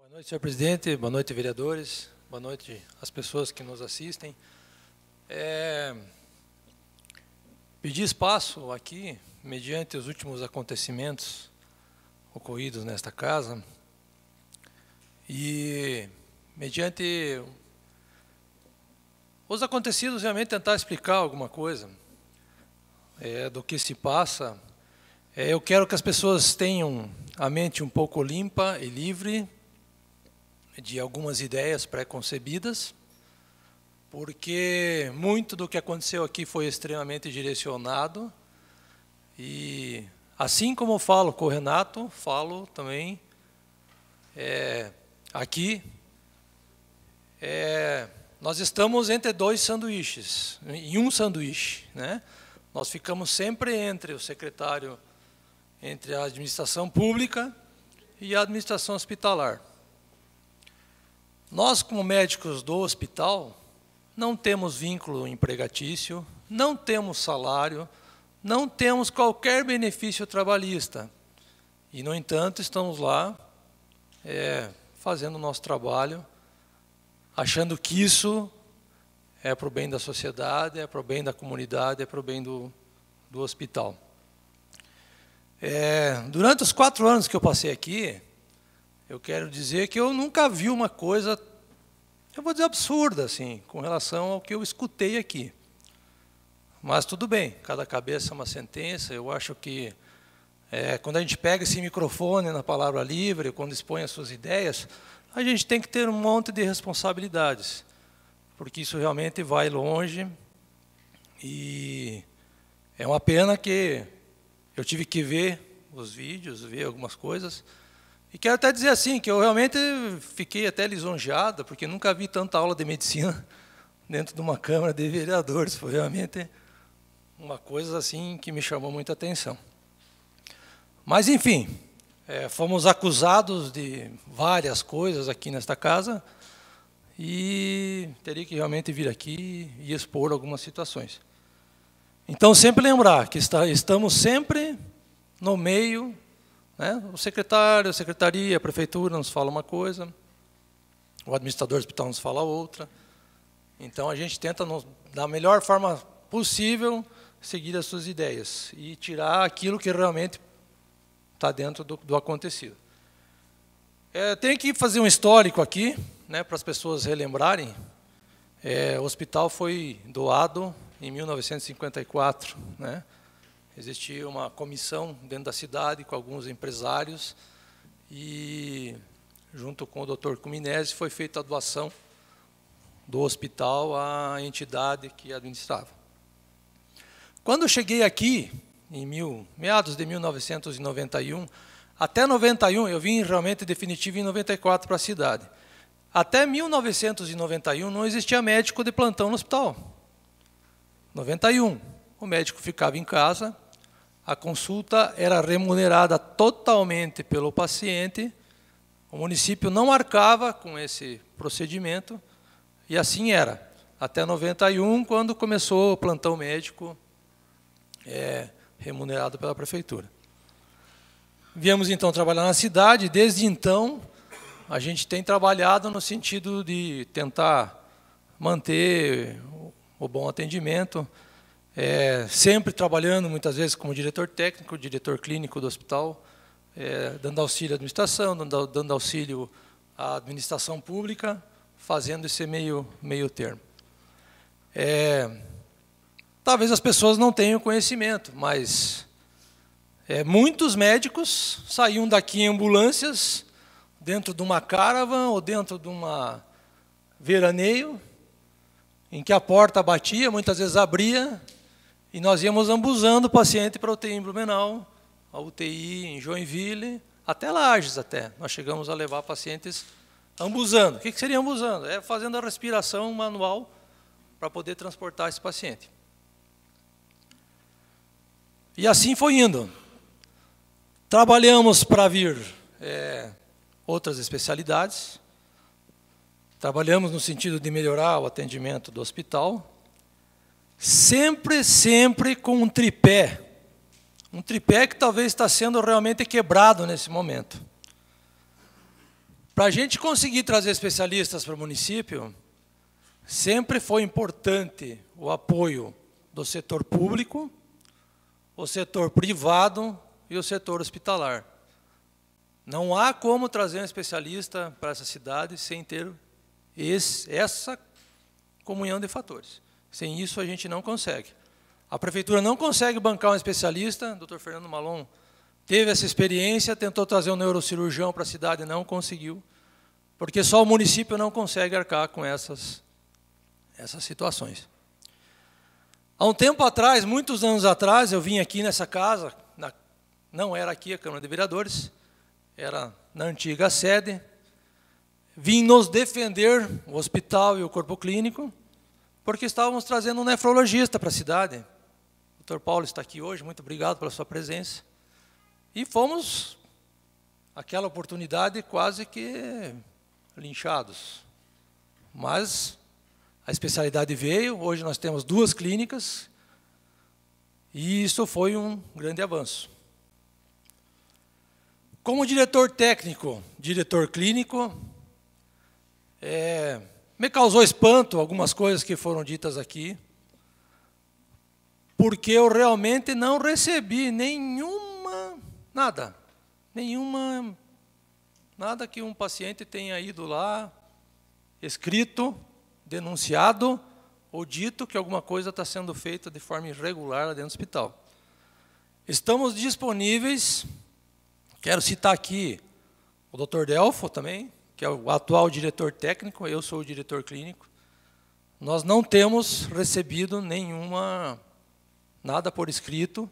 Boa noite, senhor presidente. Boa noite, vereadores. Boa noite às pessoas que nos assistem. Pedi espaço aqui, mediante os últimos acontecimentos ocorridos nesta casa, e mediante os acontecidos, realmente tentar explicar alguma coisa do que se passa. Eu quero que as pessoas tenham a mente um pouco limpa e livre de algumas ideias pré-concebidas, porque muito do que aconteceu aqui foi extremamente direcionado, e assim como eu falo com o Renato, falo também aqui, nós estamos entre dois sanduíches, em um sanduíche, né? Nós ficamos sempre entre o secretário, entre a administração pública e a administração hospitalar. Nós, como médicos do hospital, não temos vínculo empregatício, não temos salário, não temos qualquer benefício trabalhista. E, no entanto, estamos lá fazendo o nosso trabalho, achando que isso é para o bem da sociedade, é para o bem da comunidade, é para o bem do hospital. Durante os 4 anos que eu passei aqui, eu quero dizer que eu nunca vi uma coisa, eu vou dizer absurda, assim, com relação ao que eu escutei aqui. Mas tudo bem, cada cabeça é uma sentença. Eu acho que quando a gente pega esse microfone na palavra livre, quando expõe as suas ideias, a gente tem que ter um monte de responsabilidades, porque isso realmente vai longe, e é uma pena que eu tive que ver os vídeos, ver algumas coisas, e quero até dizer assim, que eu realmente fiquei até lisonjeado, porque nunca vi tanta aula de medicina dentro de uma Câmara de Vereadores. Foi realmente uma coisa assim que me chamou muita atenção. Mas, enfim, fomos acusados de várias coisas aqui nesta casa, e teria que realmente vir aqui e expor algumas situações. Então, sempre lembrar que estamos sempre no meio, né? O secretário, a secretaria, a prefeitura nos fala uma coisa, o administrador do hospital nos fala outra. Então, a gente tenta, da melhor forma possível, seguir as suas ideias e tirar aquilo que realmente está dentro do acontecido. Tenho que fazer um histórico aqui, né, para as pessoas relembrarem. O hospital foi doado em 1954, né? Existia uma comissão dentro da cidade com alguns empresários, e junto com o Dr. Cuminesi foi feita a doação do hospital à entidade que administrava. Quando eu cheguei aqui, em meados de 1991, até 91, eu vim realmente definitivo em 94 para a cidade. Até 1991 não existia médico de plantão no hospital. 91, o médico ficava em casa, a consulta era remunerada totalmente pelo paciente, o município não arcava com esse procedimento, e assim era, até 91, quando começou o plantão médico remunerado pela prefeitura. Viemos então trabalhar na cidade, desde então a gente tem trabalhado no sentido de tentar manter o bom atendimento, sempre trabalhando muitas vezes como diretor técnico, diretor clínico do hospital, dando auxílio à administração, dando auxílio à administração pública, fazendo esse meio termo. Talvez as pessoas não tenham conhecimento, mas muitos médicos saíam daqui em ambulâncias, dentro de uma caravan ou dentro de uma veraneio, em que a porta batia, muitas vezes abria, e nós íamos ambuzando o paciente para a UTI em Blumenau, a UTI em Joinville, até Lages até. Nós chegamos a levar pacientes ambuzando. O que seria ambuzando? Fazendo a respiração manual para poder transportar esse paciente. E assim foi indo. Trabalhamos para vir outras especialidades, trabalhamos no sentido de melhorar o atendimento do hospital, sempre com um tripé que talvez está sendo realmente quebrado nesse momento. Para a gente conseguir trazer especialistas para o município, sempre foi importante o apoio do setor público, o setor privado e o setor hospitalar. Não há como trazer um especialista para essa cidade sem ter essa comunhão de fatores. Sem isso, a gente não consegue. A prefeitura não consegue bancar um especialista. O Dr. Fernando Malon teve essa experiência, tentou trazer um neurocirurgião para a cidade, não conseguiu, porque só o município não consegue arcar com essas situações. Há um tempo atrás, muitos anos atrás, eu vim aqui nessa casa, não era aqui a Câmara de Vereadores, era na antiga sede, vim nos defender, o hospital e o corpo clínico, porque estávamos trazendo um nefrologista para a cidade. O Dr. Paulo está aqui hoje, muito obrigado pela sua presença. E fomos, aquela oportunidade, quase que linchados. Mas a especialidade veio, hoje nós temos 2 clínicas, e isso foi um grande avanço. Como diretor técnico, diretor clínico, me causou espanto algumas coisas que foram ditas aqui, porque eu realmente não recebi nada que um paciente tenha ido lá, escrito, denunciado ou dito que alguma coisa está sendo feita de forma irregular lá dentro do hospital. Estamos disponíveis, quero citar aqui o Dr. Delfo também, que é o atual diretor técnico, eu sou o diretor clínico. Nós não temos recebido nada por escrito,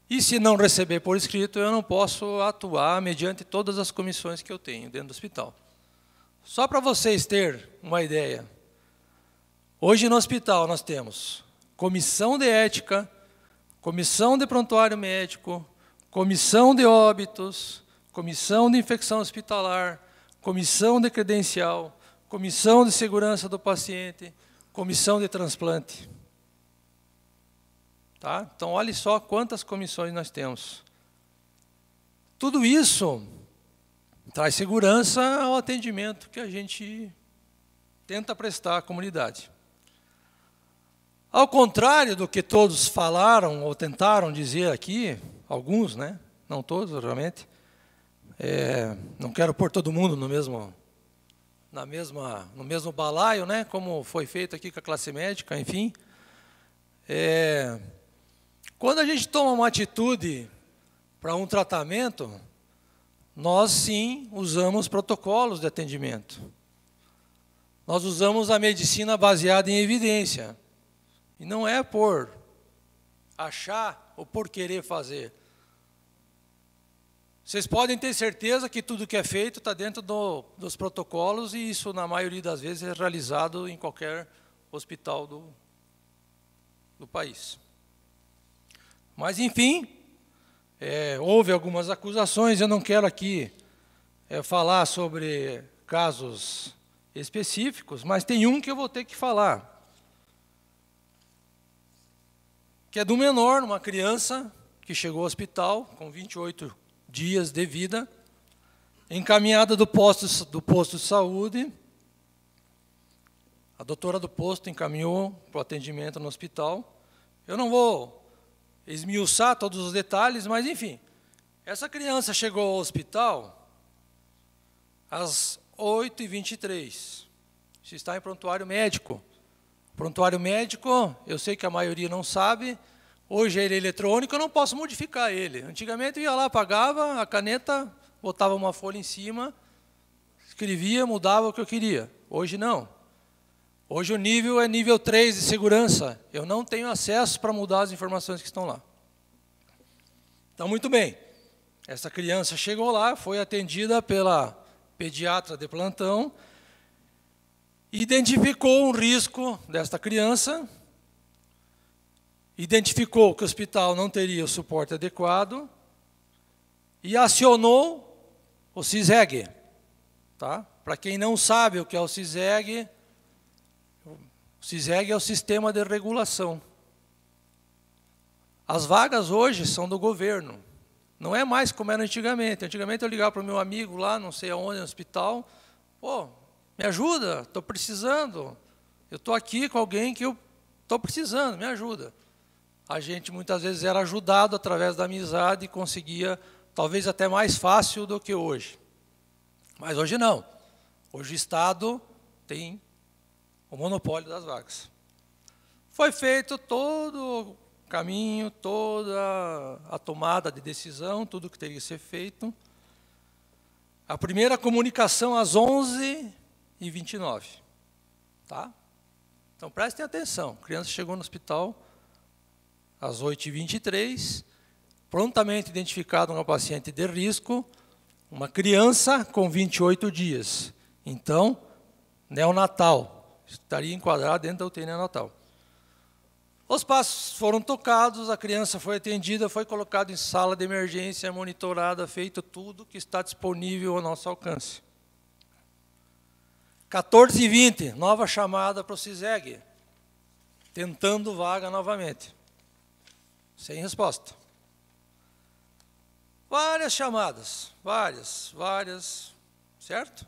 e se não receber por escrito, eu não posso atuar mediante todas as comissões que eu tenho dentro do hospital. Só para vocês terem uma ideia, hoje no hospital nós temos comissão de ética, comissão de prontuário médico, comissão de óbitos, comissão de infecção hospitalar, comissão de credencial, comissão de segurança do paciente, comissão de transplante. Tá? Então, olhe só quantas comissões nós temos. Tudo isso traz segurança ao atendimento que a gente tenta prestar à comunidade. Ao contrário do que todos falaram ou tentaram dizer aqui, alguns, né? Não todos, realmente, não quero pôr todo mundo no mesmo balaio, né? Como foi feito aqui com a classe médica, enfim. Quando a gente toma uma atitude para um tratamento, nós sim usamos protocolos de atendimento. Nós usamos a medicina baseada em evidência. E não é por achar ou por querer fazer. Vocês podem ter certeza que tudo que é feito está dentro dos protocolos, e isso, na maioria das vezes, é realizado em qualquer hospital do país. Mas, enfim, houve algumas acusações, eu não quero aqui falar sobre casos específicos, mas tem um que eu vou ter que falar, que é do menor, uma criança que chegou ao hospital com 28 dias de vida, encaminhada do posto de saúde. A doutora do posto encaminhou para o atendimento no hospital. Eu não vou esmiuçar todos os detalhes, mas, enfim, essa criança chegou ao hospital às 8h23. Isso está em prontuário médico. Prontuário médico, eu sei que a maioria não sabe, hoje ele é eletrônico, eu não posso modificar ele. Antigamente eu ia lá, apagava a caneta, botava uma folha em cima, escrevia, mudava o que eu queria. Hoje não. Hoje o nível é nível 3 de segurança. Eu não tenho acesso para mudar as informações que estão lá. Então, muito bem. Essa criança chegou lá, foi atendida pela pediatra de plantão, identificou um risco desta criança, identificou que o hospital não teria o suporte adequado e acionou o CISREG. Tá? Para quem não sabe o que é o CISREG é o sistema de regulação. As vagas hoje são do governo. Não é mais como era antigamente. Antigamente eu ligava para o meu amigo lá, não sei aonde, no hospital, pô, me ajuda, estou precisando. Eu estou aqui com alguém que eu estou precisando, me ajuda. A gente muitas vezes era ajudado através da amizade e conseguia, talvez até mais fácil do que hoje. Mas hoje não. Hoje o Estado tem o monopólio das vagas. Foi feito todo o caminho, toda a tomada de decisão, tudo que teria que ser feito. A primeira comunicação às 11h29. Tá? Então, prestem atenção. A criança chegou no hospital às 8h23, prontamente identificado uma paciente de risco, uma criança com 28 dias. Então, neonatal, estaria enquadrado dentro da UTI neonatal. Os passos foram tocados, a criança foi atendida, foi colocada em sala de emergência, monitorada, feito tudo que está disponível ao nosso alcance. 14h20, nova chamada para o CISEG, tentando vaga novamente. Sem resposta. Várias chamadas, várias, certo?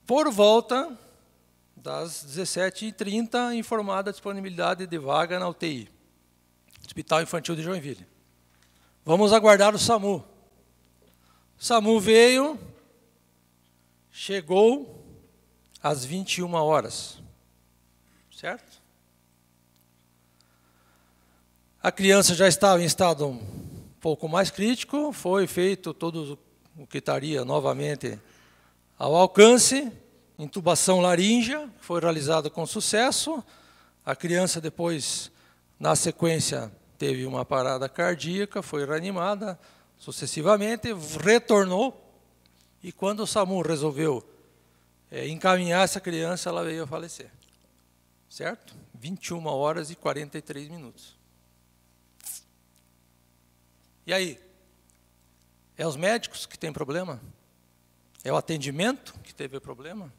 Por volta das 17h30, informada a disponibilidade de vaga na UTI, Hospital Infantil de Joinville. Vamos aguardar o SAMU. O SAMU veio, chegou às 21 horas, certo? A criança já estava em estado um pouco mais crítico, foi feito todo o que estaria novamente ao alcance, intubação laríngea, foi realizada com sucesso. A criança depois, na sequência, teve uma parada cardíaca, foi reanimada sucessivamente, retornou, e quando o SAMU resolveu encaminhar essa criança, ela veio a falecer. Certo? 21h43. E aí? É os médicos que têm problema? É o atendimento que teve problema?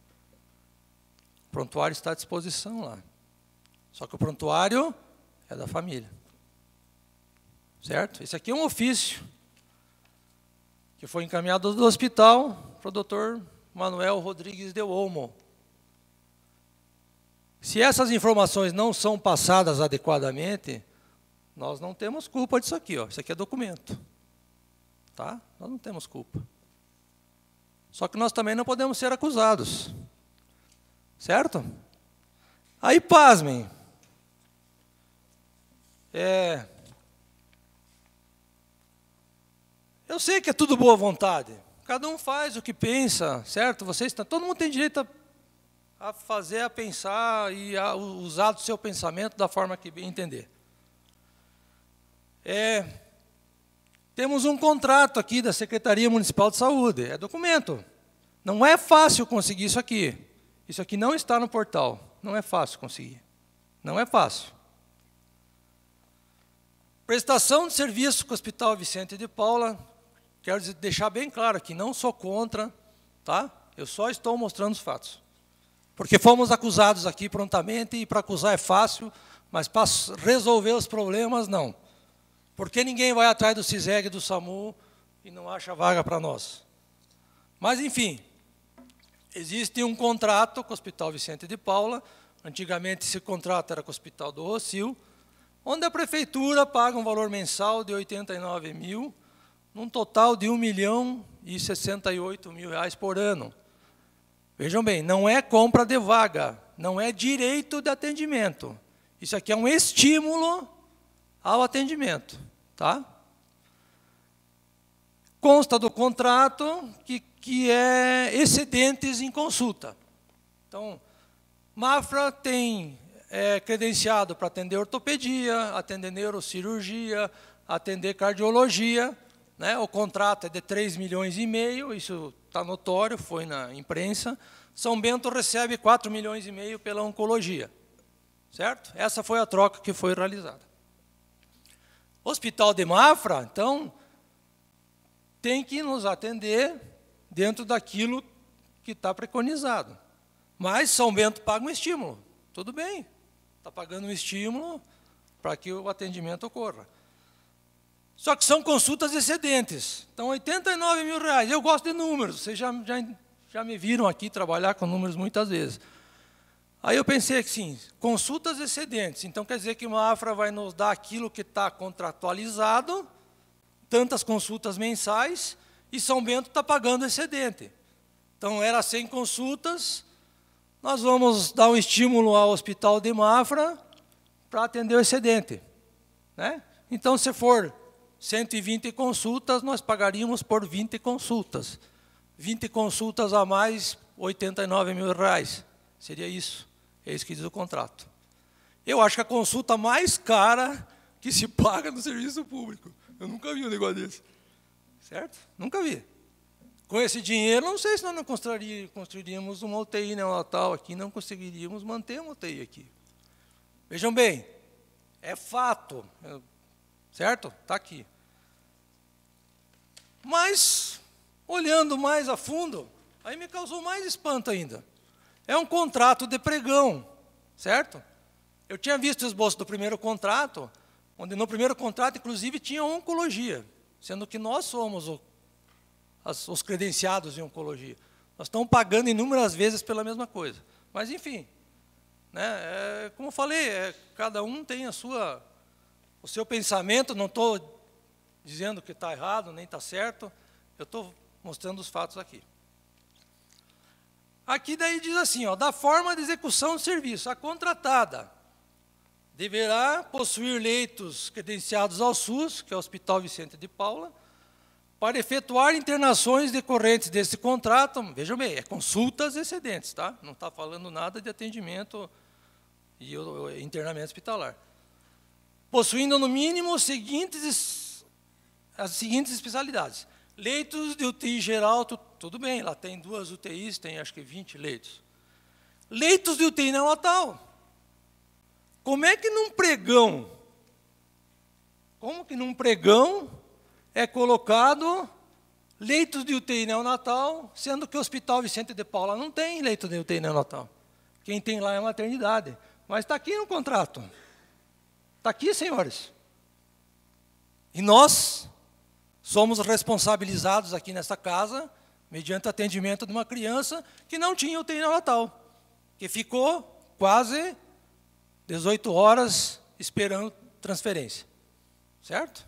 O prontuário está à disposição lá. Só que o prontuário é da família. Certo? Esse aqui é um ofício que foi encaminhado do hospital para o doutor Manuel Rodrigues de Olmo. Se essas informações não são passadas adequadamente, nós não temos culpa disso aqui, ó. Isso aqui é documento. Tá? Nós não temos culpa. Só que nós também não podemos ser acusados. Certo? Aí, pasmem. Eu sei que é tudo boa vontade. Cada um faz o que pensa, certo? Todo mundo tem direito a fazer, a pensar e a usar do seu pensamento da forma que bem entender. Temos um contrato aqui da Secretaria Municipal de Saúde, é documento. Não é fácil conseguir isso aqui. Isso aqui não está no portal, não é fácil conseguir. Não é fácil. Prestação de serviço com o Hospital Vicente de Paula, quero deixar bem claro aqui, não sou contra, tá? Eu só estou mostrando os fatos. Porque fomos acusados aqui prontamente, e para acusar é fácil, mas para resolver os problemas, não. Porque ninguém vai atrás do CISEG, do SAMU, e não acha vaga para nós. Mas, enfim, existe um contrato com o Hospital Vicente de Paula, antigamente esse contrato era com o Hospital do Rocio, onde a prefeitura paga um valor mensal de 89 mil, num total de R$1.068.000 por ano. Vejam bem, não é compra de vaga, não é direito de atendimento. Isso aqui é um estímulo ao atendimento, tá? Consta do contrato que é excedentes em consulta. Então, Mafra tem credenciado para atender ortopedia, atender neurocirurgia, atender cardiologia, né? O contrato é de 3,5 milhões, isso está notório, foi na imprensa. São Bento recebe 4,5 milhões pela oncologia, certo? Essa foi a troca que foi realizada. Hospital de Mafra, então, tem que nos atender dentro daquilo que está preconizado. Mas São Bento paga um estímulo, tudo bem, está pagando um estímulo para que o atendimento ocorra. Só que são consultas excedentes. Então, R$ 89 mil. Eu gosto de números, vocês já me viram aqui trabalhar com números muitas vezes. Aí eu pensei assim, consultas excedentes. Então, quer dizer que o Mafra vai nos dar aquilo que está contratualizado, tantas consultas mensais, e São Bento está pagando excedente. Então, era 100 consultas, nós vamos dar um estímulo ao Hospital de Mafra para atender o excedente, né? Então, se for 120 consultas, nós pagaríamos por 20 consultas. 20 consultas a mais, R$ 89 mil. Seria isso. É isso que diz o contrato. Eu acho que a consulta mais cara que se paga no serviço público. Eu nunca vi um negócio desse. Certo? Nunca vi. Com esse dinheiro, não sei se nós não construiríamos uma UTI neonatal aqui, não conseguiríamos manter uma UTI aqui. Vejam bem, é fato, certo? Está aqui. Mas, olhando mais a fundo, aí me causou mais espanto ainda. É um contrato de pregão, certo? Eu tinha visto o esboço do primeiro contrato, onde no primeiro contrato, inclusive, tinha oncologia, sendo que nós somos os credenciados em oncologia. Nós estamos pagando inúmeras vezes pela mesma coisa. Mas, enfim, né, como eu falei, cada um tem o seu pensamento, não estou dizendo que está errado, nem está certo, eu estou mostrando os fatos aqui. Aqui daí diz assim, ó, da forma de execução do serviço, a contratada deverá possuir leitos credenciados ao SUS, que é o Hospital Vicente de Paula, para efetuar internações decorrentes desse contrato. Vejam bem, é consultas excedentes, tá? Não está falando nada de atendimento e internamento hospitalar. Possuindo, no mínimo, as seguintes especialidades. Leitos de UTI geral, tudo bem, lá tem 2 UTIs, tem acho que 20 leitos. Leitos de UTI neonatal. Como é que num pregão, é colocado leitos de UTI neonatal, sendo que o Hospital Vicente de Paula não tem leito de UTI neonatal. Quem tem lá é a maternidade. Mas está aqui no contrato. Está aqui, senhores. E nós somos responsabilizados aqui nessa casa, mediante atendimento de uma criança que não tinha UTI neonatal, que ficou quase 18 horas esperando transferência. Certo?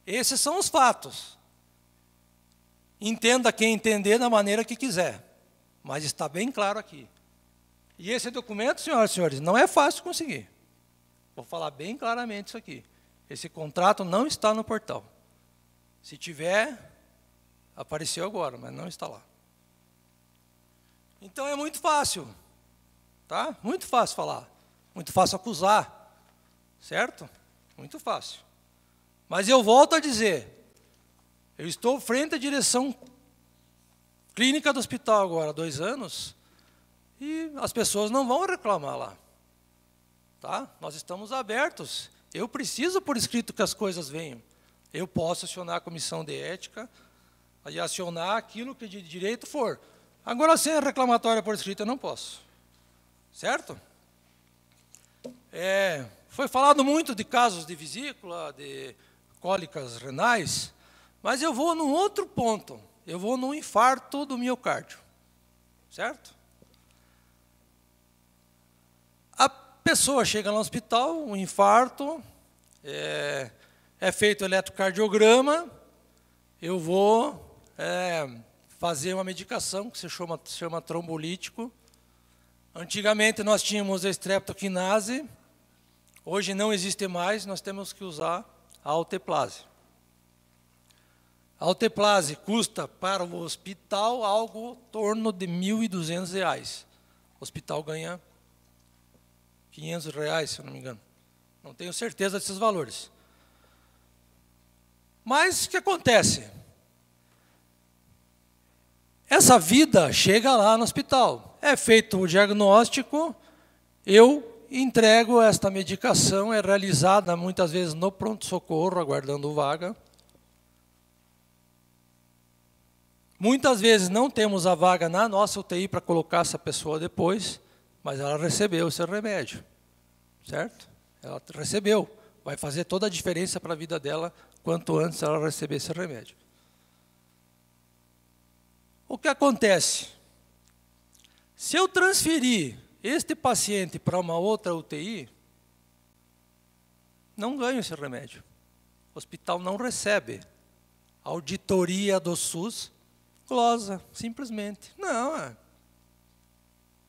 Esses são os fatos. Entenda quem entender da maneira que quiser, mas está bem claro aqui. E esse documento, senhoras e senhores, não é fácil conseguir. Vou falar bem claramente isso aqui. Esse contrato não está no portal. Se tiver, apareceu agora, mas não está lá. Então é muito fácil, tá? Muito fácil falar, muito fácil acusar, certo? Muito fácil. Mas eu volto a dizer, eu estou frente à direção clínica do hospital agora há 2 anos, e as pessoas não vão reclamar lá. Tá? Nós estamos abertos. Eu preciso por escrito que as coisas venham. Eu posso acionar a comissão de ética e acionar aquilo que de direito for. Agora, sem a reclamatória por escrito, eu não posso. Certo? Foi falado muito de casos de vesícula, de cólicas renais, mas eu vou num outro ponto. Eu vou no infarto do miocárdio. Certo? A pessoa chega no hospital, um infarto, é feito o eletrocardiograma, eu vou fazer uma medicação que se chama trombolítico. Antigamente nós tínhamos a streptokinase, hoje não existe mais, nós temos que usar a alteplase. A alteplase custa para o hospital algo em torno de R$ 1.200. O hospital ganha R$ 500, se eu não me engano. Não tenho certeza desses valores. Mas o que acontece? Essa vida chega lá no hospital. É feito o diagnóstico, eu entrego esta medicação, é realizada muitas vezes no pronto-socorro, aguardando vaga. Muitas vezes não temos a vaga na nossa UTI para colocar essa pessoa depois, mas ela recebeu esse remédio, certo? Ela recebeu, vai fazer toda a diferença para a vida dela quanto antes ela receber esse remédio. O que acontece? Se eu transferir este paciente para uma outra UTI, não ganho esse remédio. O hospital não recebe. A auditoria do SUS glosa, simplesmente. Não.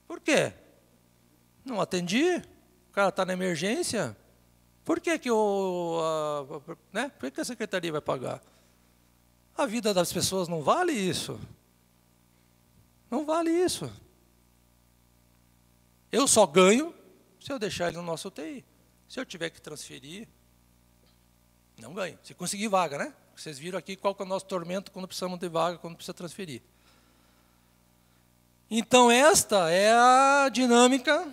Por quê? Não atendi? O cara está na emergência? Por que Por que a secretaria vai pagar? A vida das pessoas não vale isso. Não vale isso. Eu só ganho se eu deixar ele no nosso UTI. Se eu tiver que transferir, não ganho. Se conseguir vaga, né? Vocês viram aqui qual que é o nosso tormento quando precisamos de vaga, quando precisa transferir. Então, esta é a dinâmica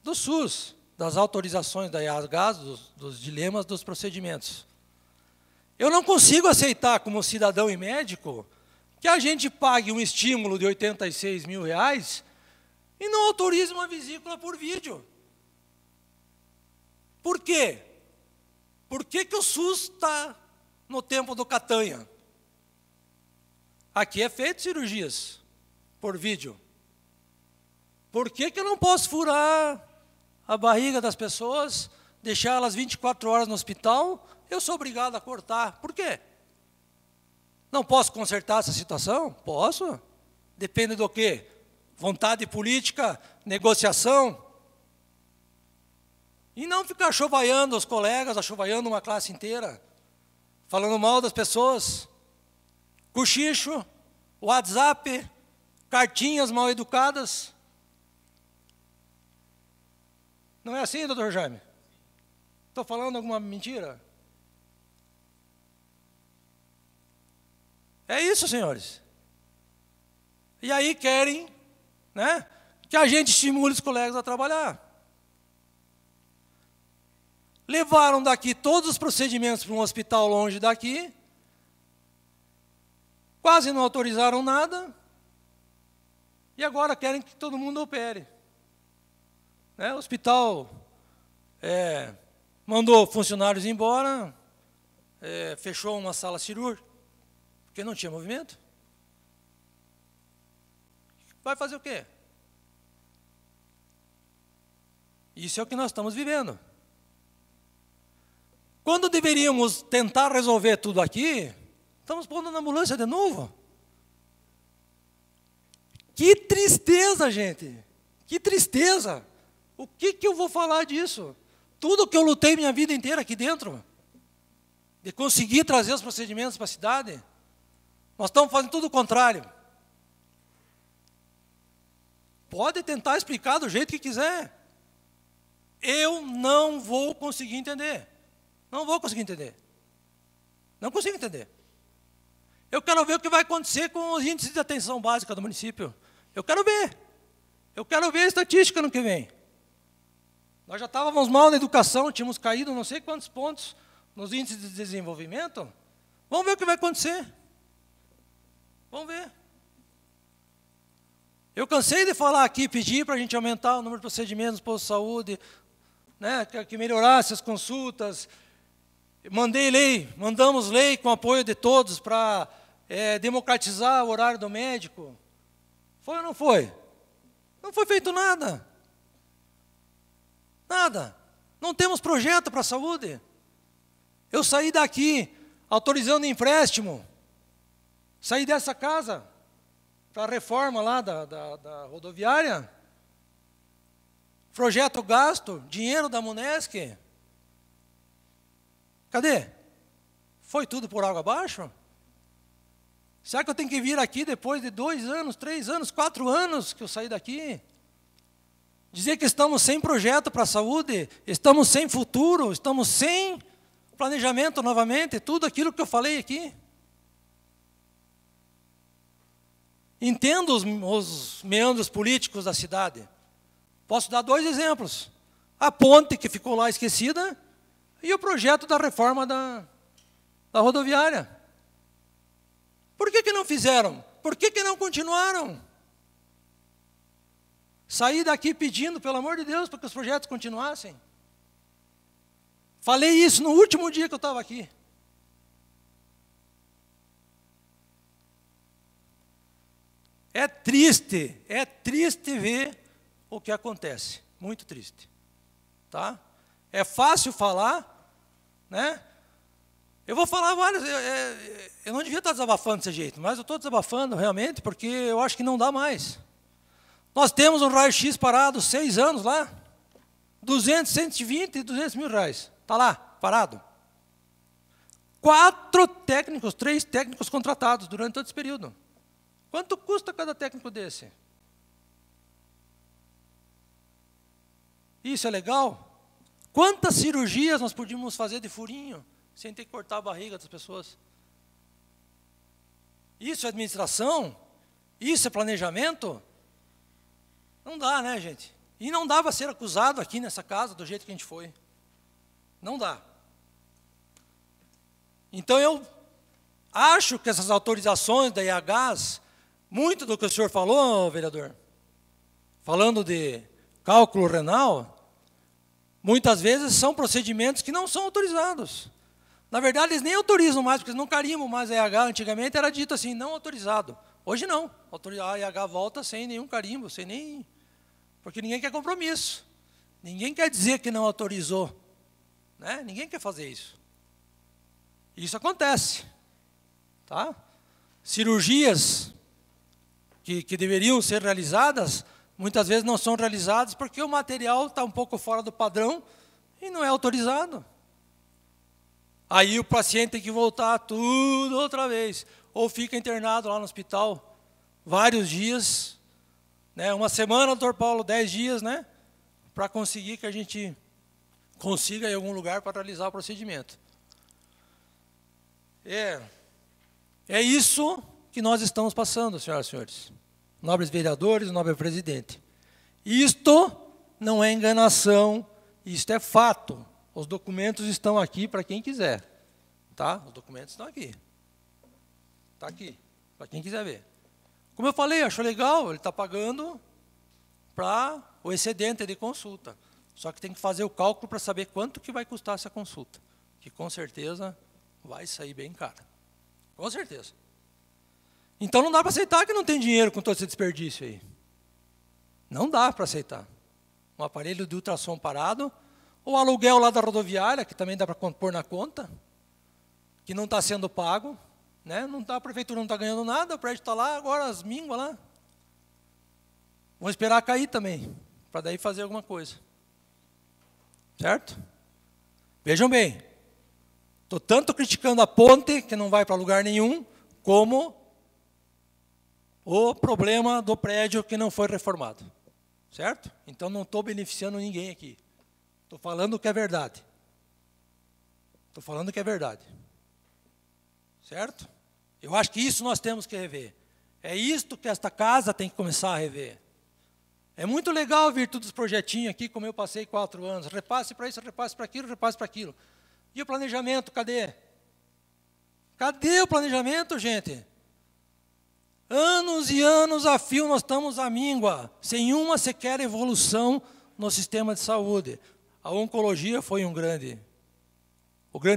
do SUS, das autorizações da IASGAS, dos dilemas dos procedimentos. Eu não consigo aceitar, como cidadão e médico, que a gente pague um estímulo de R$86 mil e não autorize uma vesícula por vídeo. Por quê? Por que o SUS está no tempo do Catanha? Aqui é feito cirurgias por vídeo. Por que eu não posso furar a barriga das pessoas, deixar elas 24 horas no hospital? Eu sou obrigado a cortar. Por quê? Não posso consertar essa situação? Posso. Depende do quê? Vontade política, negociação. E não ficar achovaiando os colegas, achovaiando uma classe inteira, falando mal das pessoas. Cochicho, WhatsApp, cartinhas mal educadas. Não é assim, doutor Jaime? Estou falando alguma mentira? É isso, senhores. E aí querem, né, que a gente estimule os colegas a trabalhar. Levaram daqui todos os procedimentos para um hospital longe daqui, quase não autorizaram nada, e agora querem que todo mundo opere. O hospital mandou funcionários embora, fechou uma sala cirúrgica, porque não tinha movimento. Vai fazer o quê? Isso é o que nós estamos vivendo. Quando deveríamos tentar resolver tudo aqui, estamos pondo na ambulância de novo. Que tristeza, gente. Que tristeza. O que eu vou falar disso? Tudo que eu lutei minha vida inteira aqui dentro, de conseguir trazer os procedimentos para a cidade, nós estamos fazendo tudo o contrário. Pode tentar explicar do jeito que quiser. Eu não vou conseguir entender. Não vou conseguir entender. Não consigo entender. Eu quero ver o que vai acontecer com os índices de atenção básica do município. Eu quero ver. Eu quero ver a estatística no que vem. Nós já estávamos mal na educação, tínhamos caído não sei quantos pontos nos índices de desenvolvimento. Vamos ver o que vai acontecer. Vamos ver. Eu cansei de falar aqui, pedir para a gente aumentar o número de procedimentos no posto de saúde, né, que melhorasse as consultas. Mandamos lei com apoio de todos para democratizar o horário do médico. Foi ou não foi? Não foi feito nada. Nada. Não temos projeto para a saúde. Eu saí daqui autorizando empréstimo. Saí dessa casa para a reforma lá da rodoviária. Projeto gasto, dinheiro da Munesc. Cadê? Foi tudo por água abaixo? Será que eu tenho que vir aqui depois de 2 anos, 3 anos, 4 anos que eu saí daqui? Dizer que estamos sem projeto para a saúde, estamos sem futuro, estamos sem planejamento novamente, tudo aquilo que eu falei aqui. Entendo os meandros políticos da cidade. Posso dar 2 exemplos. A ponte que ficou lá esquecida e o projeto da reforma da rodoviária. Por que não fizeram? Por que não continuaram? Saí daqui pedindo, pelo amor de Deus, para que os projetos continuassem. Falei isso no último dia que eu estava aqui. é triste ver o que acontece, muito triste, tá? É fácil falar, né? Eu vou falar várias, eu não devia estar desabafando desse jeito, mas eu estou desabafando realmente, porque eu acho que não dá mais. Nós temos um raio-x parado 6 anos lá, 200, 120 e 200 mil reais, está lá, parado. 4 técnicos, 3 técnicos contratados durante todo esse período. Quanto custa cada técnico desse? Isso é legal? Quantas cirurgias nós podíamos fazer de furinho, sem ter que cortar a barriga das pessoas? Isso é administração? Isso é planejamento? Não dá, né, gente? E não dá para ser acusado aqui nessa casa do jeito que a gente foi. Não dá. Então, eu acho que essas autorizações da IHs, muito do que o senhor falou, vereador, falando de cálculo renal, muitas vezes são procedimentos que não são autorizados. Na verdade, eles nem autorizam mais, porque eles não carimbam mais a IH. Antigamente era dito assim, não autorizado. Hoje não. A IH volta sem nenhum carimbo, sem nem... Porque ninguém quer compromisso. Ninguém quer dizer que não autorizou. Né? Ninguém quer fazer isso. Isso acontece. Tá? Cirurgias que deveriam ser realizadas, muitas vezes não são realizadas porque o material está um pouco fora do padrão e não é autorizado. Aí o paciente tem que voltar tudo outra vez. Ou fica internado lá no hospital vários dias, né? Uma semana, doutor Paulo, 10 dias, né? Para conseguir que a gente consiga em algum lugar para realizar o procedimento. É isso que nós estamos passando, senhoras e senhores. Nobres vereadores, nobre presidente. Isto não é enganação, isto é fato. Os documentos estão aqui para quem quiser. Tá? Os documentos estão aqui. Está aqui, para quem quiser ver. Como eu falei, achou legal, ele está pagando para o excedente de consulta. Só que tem que fazer o cálculo para saber quanto que vai custar essa consulta. Que com certeza vai sair bem cara. Com certeza. Então não dá para aceitar que não tem dinheiro com todo esse desperdício aí. Não dá para aceitar. Um aparelho de ultrassom parado, o aluguel lá da rodoviária, que também dá para pôr na conta, que não está sendo pago, né? Não tá, a prefeitura não está ganhando nada, o prédio está lá, agora as mínguas lá. Vamos esperar cair também, para daí fazer alguma coisa. Certo? Vejam bem, estou tanto criticando a ponte, que não vai para lugar nenhum, como o problema do prédio que não foi reformado. Certo? Então não estou beneficiando ninguém aqui. Estou falando o que é verdade. Estou falando o que é verdade. Certo? Eu acho que isso nós temos que rever. É isto que esta casa tem que começar a rever. É muito legal vir todos os projetinhos aqui, como eu passei 4 anos. Repasse para isso, repasse para aquilo, repasse para aquilo. E o planejamento, cadê? Cadê o planejamento, gente? Anos e anos a fio nós estamos à míngua, sem uma sequer evolução no sistema de saúde. A oncologia foi o grande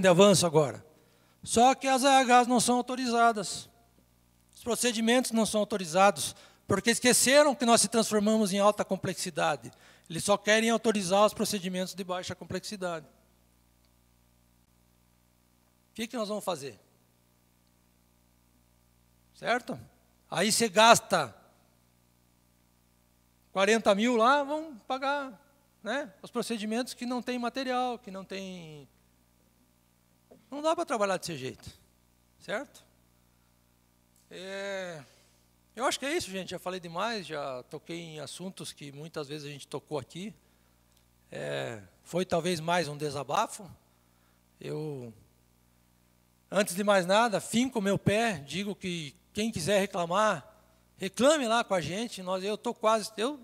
avanço agora. Só que as AHs não são autorizadas. Os procedimentos não são autorizados, porque esqueceram que nós se transformamos em alta complexidade. Eles só querem autorizar os procedimentos de baixa complexidade. O que nós vamos fazer? Certo? Aí você gasta 40 mil lá, vão pagar, né, os procedimentos que não tem material, que não tem... Não dá para trabalhar desse jeito, certo? Eu acho que é isso, gente. Já falei demais, já toquei em assuntos que muitas vezes a gente tocou aqui. Foi talvez mais um desabafo. Antes de mais nada, finco o meu pé, digo que quem quiser reclamar, reclame lá com a gente.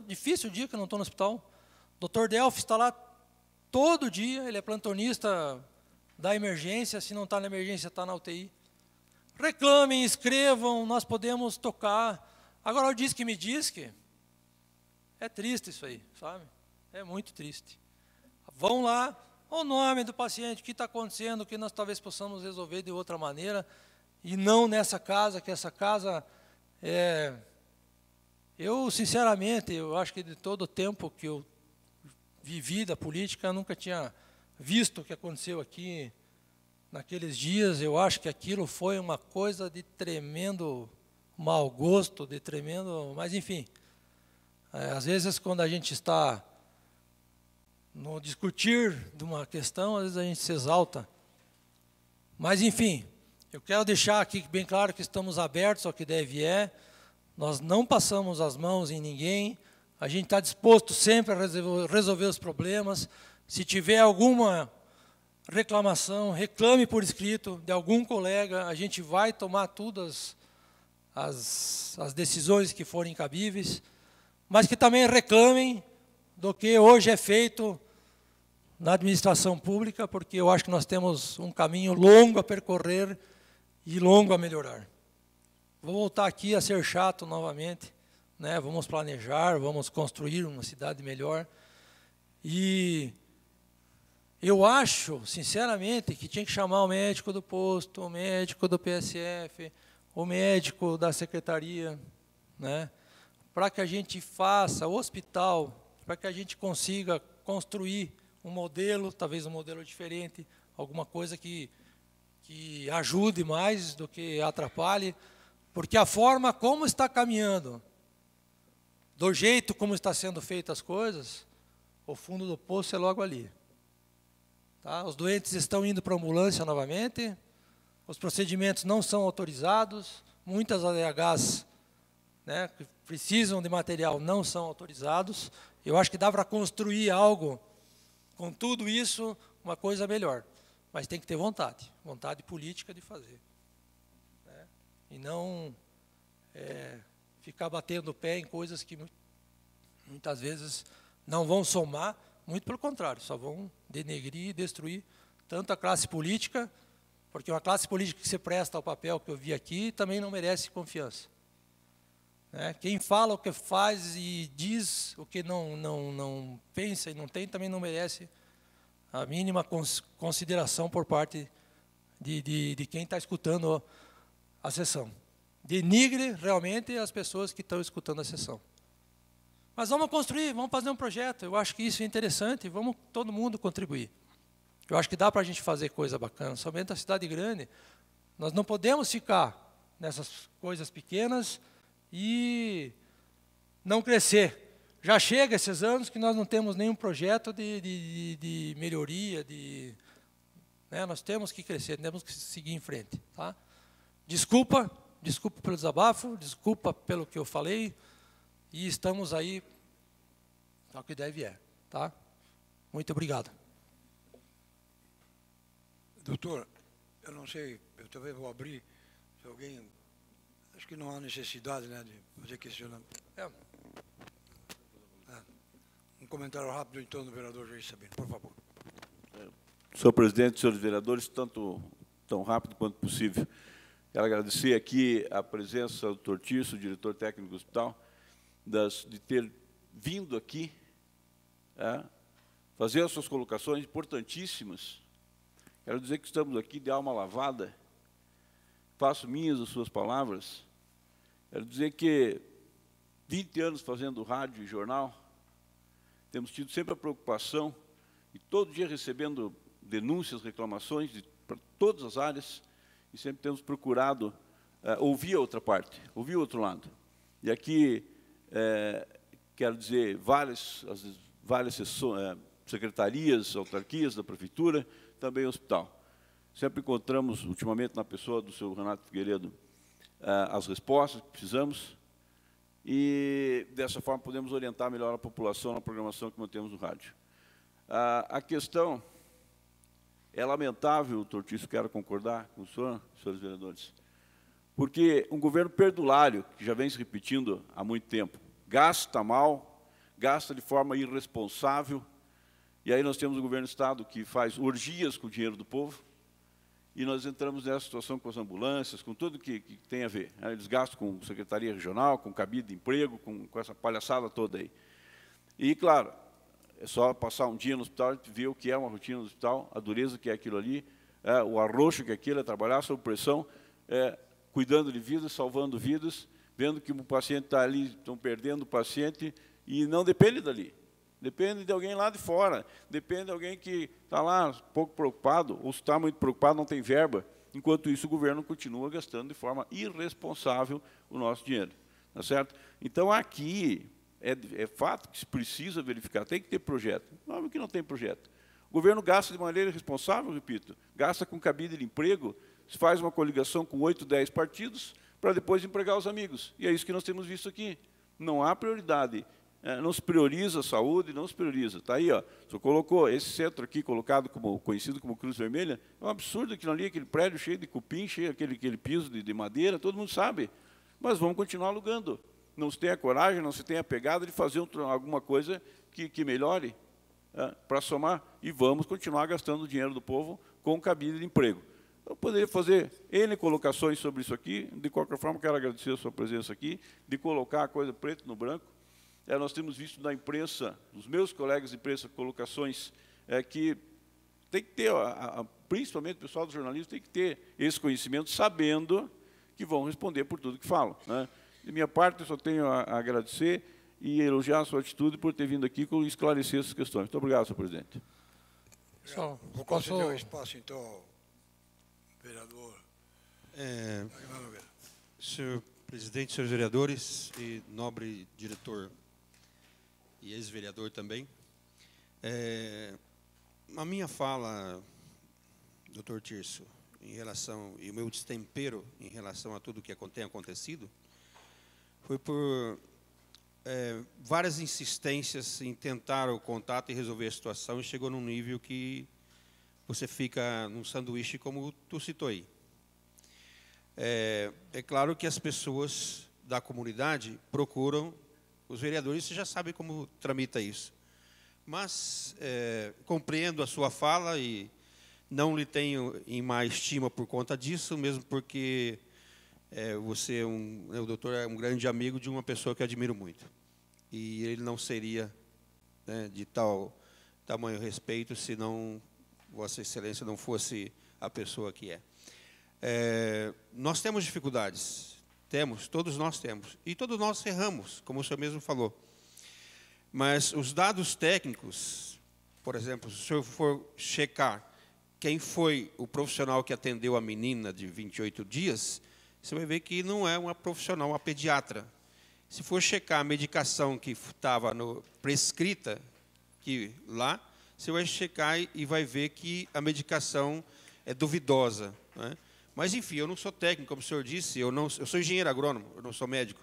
Difícil o dia que eu não estou no hospital. O Dr. Delphi está lá todo dia, ele é plantonista da emergência, se não está na emergência, está na UTI. Reclamem, escrevam, nós podemos tocar. Agora, o diz que me diz que é triste isso aí, sabe? É muito triste. Vão lá, o nome do paciente, o que está acontecendo, o que nós talvez possamos resolver de outra maneira, e não nessa casa, que essa casa Eu, sinceramente, eu acho que de todo o tempo que eu vivi da política, eu nunca tinha visto o que aconteceu aqui naqueles dias. Eu acho que aquilo foi uma coisa de tremendo mau gosto, de tremendo... Mas, enfim, às vezes, quando a gente está no discutir de uma questão, às vezes a gente se exalta. Mas, enfim, eu quero deixar aqui bem claro que estamos abertos ao que deve é. Nós não passamos as mãos em ninguém. A gente está disposto sempre a resolver os problemas. Se tiver alguma reclamação, reclame por escrito de algum colega. A gente vai tomar todas as decisões que forem cabíveis, mas que também reclamem do que hoje é feito na administração pública, porque eu acho que nós temos um caminho longo a percorrer e longo a melhorar. Vou voltar aqui a ser chato novamente, né? Vamos planejar, vamos construir uma cidade melhor. E eu acho, sinceramente, que tinha que chamar o médico do posto, o médico do PSF, o médico da secretaria, né? Para que a gente faça o hospital, para que a gente consiga construir um modelo, talvez um modelo diferente, alguma coisa que ajude mais do que atrapalhe, porque a forma como está caminhando, do jeito como está sendo feitas as coisas, o fundo do poço é logo ali. Tá? Os doentes estão indo para a ambulância novamente, os procedimentos não são autorizados, muitas ADHs, né, que precisam de material não são autorizados. Eu acho que dá para construir algo com tudo isso, uma coisa melhor. Mas tem que ter vontade, vontade política de fazer. Né? E não ficar batendo o pé em coisas que muitas vezes não vão somar, muito pelo contrário, só vão denegrir e destruir tanto a classe política, porque uma classe política que se presta ao papel que eu vi aqui também não merece confiança. Né? Quem fala o que faz e diz o que não pensa e não tem, também não merece a mínima consideração por parte de quem está escutando a sessão. Denigre realmente as pessoas que estão escutando a sessão. Mas vamos construir, vamos fazer um projeto. Eu acho que isso é interessante, vamos todo mundo contribuir. Eu acho que dá para a gente fazer coisa bacana. Somente a cidade grande, nós não podemos ficar nessas coisas pequenas e não crescer. Já chega esses anos que nós não temos nenhum projeto de melhoria, né? Nós temos que crescer, temos que seguir em frente. Tá? Desculpa pelo desabafo, desculpa pelo que eu falei, e estamos aí ao que deve é. Tá? Muito obrigado. Doutor, eu não sei, eu talvez vou abrir, se alguém... Acho que não há necessidade, né, de fazer questionamento. Um comentário rápido, então, do vereador Jair Sabino, por favor. Senhor presidente, senhores vereadores, tão rápido quanto possível. Quero agradecer aqui a presença do doutor Tirso, diretor técnico do hospital, de ter vindo aqui fazer as suas colocações importantíssimas. Quero dizer que estamos aqui de alma lavada, faço minhas as suas palavras. Quero dizer que 20 anos fazendo rádio e jornal, temos tido sempre a preocupação, e todo dia recebendo denúncias, reclamações para todas as áreas, e sempre temos procurado ouvir a outra parte, ouvir o outro lado. E aqui, quero dizer, várias secretarias, autarquias da prefeitura, também o hospital. Sempre encontramos, ultimamente, na pessoa do senhor Renato Figueiredo, as respostas que precisamos, e, dessa forma, podemos orientar melhor a população na programação que mantemos no rádio. A questão é lamentável, doutor Tirso, quero concordar com o senhor, senhores vereadores, porque um governo perdulário, que já vem se repetindo há muito tempo, gasta mal, gasta de forma irresponsável, e aí nós temos o governo do Estado que faz orgias com o dinheiro do povo, e nós entramos nessa situação com as ambulâncias, com tudo que tem a ver. Eles gastam com secretaria regional, com cabide de emprego, com essa palhaçada toda aí. E, claro, é só passar um dia no hospital e ver o que é uma rotina do hospital, a dureza que é aquilo ali, o arroxo que é aquilo, é trabalhar sob pressão, cuidando de vidas, salvando vidas, vendo que o paciente está ali, estão perdendo o paciente, e não depende dali. Depende de alguém lá de fora, depende de alguém que está lá pouco preocupado, ou se está muito preocupado, não tem verba. Enquanto isso, o governo continua gastando de forma irresponsável o nosso dinheiro. Tá certo? Então, aqui, é fato que se precisa verificar, tem que ter projeto. Não é que não tem projeto. O governo gasta de maneira irresponsável, repito, gasta com cabide de emprego, se faz uma coligação com 8, 10 partidos, para depois empregar os amigos. E é isso que nós temos visto aqui. Não há prioridade. Não se prioriza a saúde, não se prioriza. Está aí, ó, o senhor colocou esse centro aqui, conhecido como Cruz Vermelha, é um absurdo aquilo ali, aquele prédio cheio de cupim, cheio aquele piso de madeira, todo mundo sabe. Mas vamos continuar alugando. Não se tem a coragem, não se tem a pegada de fazer alguma coisa que melhore para somar. E vamos continuar gastando o dinheiro do povo com cabide de emprego. Eu poderia fazer N colocações sobre isso aqui. De qualquer forma, quero agradecer a sua presença aqui, de colocar a coisa preto no branco. Nós temos visto na imprensa, dos meus colegas de imprensa, colocações que tem que ter, principalmente o pessoal do jornalismo, tem que ter esse conhecimento, sabendo que vão responder por tudo que falam. Né? De minha parte, eu só tenho a agradecer e elogiar a sua atitude por ter vindo aqui e esclarecer essas questões. Muito obrigado, senhor presidente. Vou conceder o espaço, então, ao vereador. Senhor presidente, senhores vereadores e nobre diretor e ex-vereador também, a minha fala, doutor Tirso, em relação, e o meu destempero em relação a tudo que tem acontecido, foi por várias insistências em tentar o contato e resolver a situação, e chegou num nível que você fica num sanduíche, como tu citou aí. É claro que as pessoas da comunidade procuram os vereadores, você já sabe como tramita isso. Mas compreendo a sua fala e não lhe tenho em má estima por conta disso, mesmo porque você, o doutor é um grande amigo de uma pessoa que eu admiro muito. E ele não seria de tamanho respeito se não Vossa Excelência não fosse a pessoa que é. Nós temos dificuldades, todos nós temos, e todos nós erramos, como o senhor mesmo falou. Mas os dados técnicos, por exemplo, se o senhor for checar quem foi o profissional que atendeu a menina de 28 dias, você vai ver que não é uma profissional, uma pediatra. Se for checar a medicação que estava prescrita lá, você vai checar e vai ver que a medicação é duvidosa, né? Mas, enfim, eu não sou técnico, como o senhor disse, eu sou engenheiro agrônomo, eu não sou médico,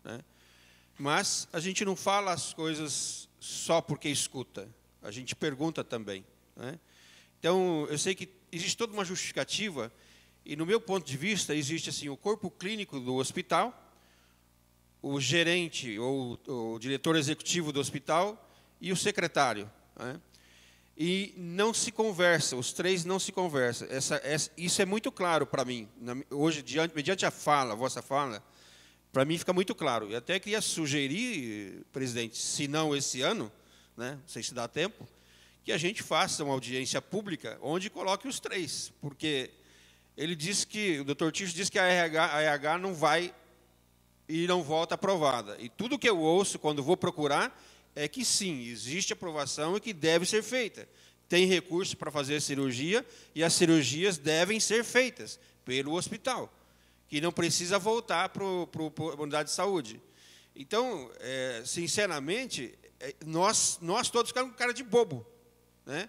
né? Mas a gente não fala as coisas só porque escuta, a gente pergunta também, né? Então, eu sei que existe toda uma justificativa, e, no meu ponto de vista, existe assim, o corpo clínico do hospital, o gerente ou o diretor executivo do hospital e o secretário, né? E não se conversa, os três não se conversam. Isso é muito claro para mim. Hoje, mediante a vossa fala, para mim fica muito claro. Eu até queria sugerir, presidente, se não esse ano, né, não sei se dá tempo, que a gente faça uma audiência pública onde coloque os três. Porque o doutor Tirso disse que a RH não vai e não volta aprovada. E tudo que eu ouço quando vou procurar é que sim, existe aprovação e que deve ser feita. Tem recurso para fazer a cirurgia e as cirurgias devem ser feitas pelo hospital, que não precisa voltar para a unidade de saúde. Então, sinceramente, nós todos ficamos com cara de bobo, né?